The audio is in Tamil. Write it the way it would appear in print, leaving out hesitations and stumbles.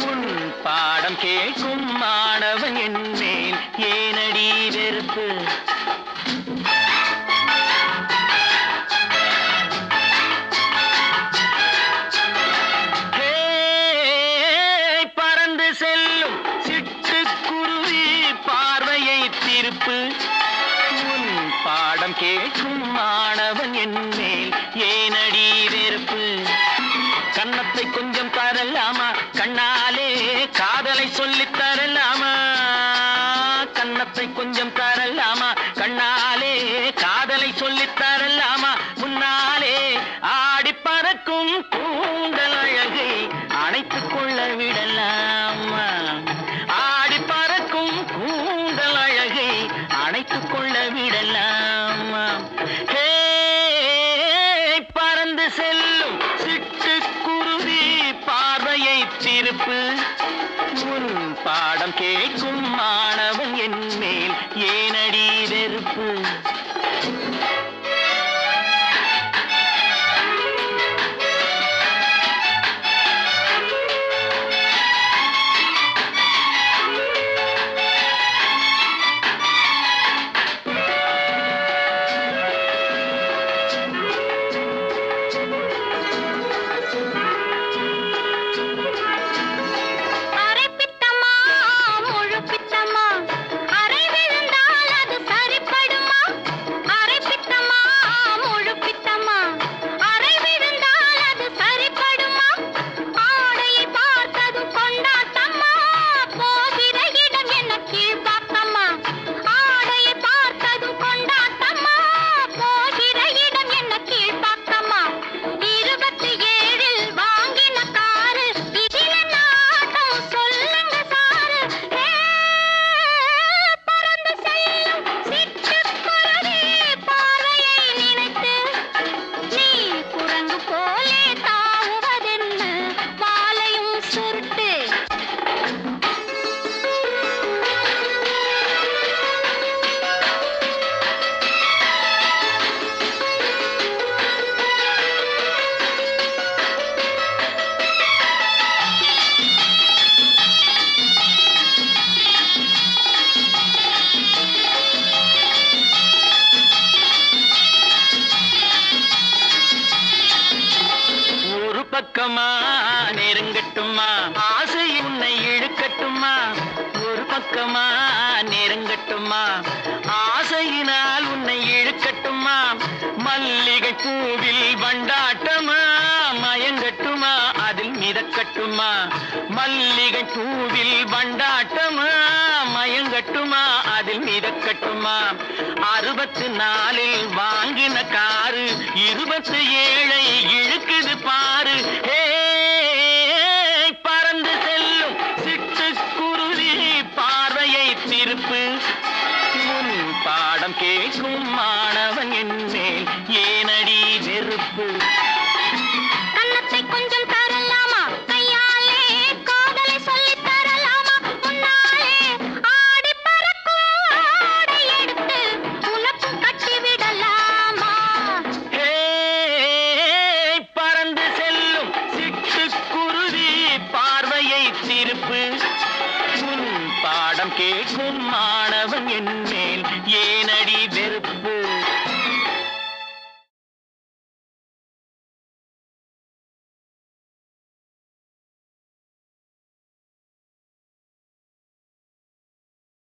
உன் பாடம் கேட்கும் மாணவன் என் மேல் ஏனடி வெறுப்பு? பறந்து செல்லும் சிட்டுக்குருவி பார்வையை திருப்பு. உன் பாடம் கேட்கும் மாணவன் என் மேல் ஏனடி வெறுப்பு? கன்னத்தை கொஞ்சம் தரலாமா, கண்ணாலே காதலை சொல்லித் தரலாமா? கன்னத்தை கொஞ்சம் தரலாமா, கண்ணாலே காதலை சொல்லித் தரலாமா? முன்னாலே ஆடி பறக்கும் கூந்தல் அழகை அணைத்துக் கொள்ள விடலாமா? ஆடி பறக்கும் கூந்தல் அழகை அணைத்துக் கொள்ள விடலாமா? பறந்து செல்லும் சிட்டுக்குருவி பார்வையை திருப்பு. உன் பாடம் கேட்கும் மாணவன் என் மேல் ஏனடி வெறுப்பு? பக்கமா நெருங்கட்டுமா, ஆசை உன்னை இழுக்கட்டுமா? ஒரு பக்கமா நெருங்கட்டுமா, ஆசையினால் உன்னை இழுக்கட்டுமா? மல்லிகை பூவில் வண்டாட்டமா, மயங்கட்டுமா அதில் மிதக்கட்டுமா? மல்லிகை பூவில் வண்டாட்டமா, மயங்கட்டுமா அதில் மிதக்கட்டுமா? 64 வாங்கின காரு 27 இழுக்குது பாரு. பறந்து செல்லும் சிட்டுக்குருவி பார்வையை திருப்பு. உன் பாடம் கேட்கும் மாணவன் என் மேல் ஏனடி வெறுப்பு? கன்னத்தை கொஞ்சம் தரலாமா, கையாலே காதலை சொல்லித் தரலாமா? முன்னாலே ஆடி பறக்கும் ஆடை எடுத்து உனக்கு கட்டிவிடலாமா? பறந்து செல்லும் சிட்டுக்குருவி பார்வையை திருப்பு. உன் பாடம் கேட்கும் மாணவன் என் மேல்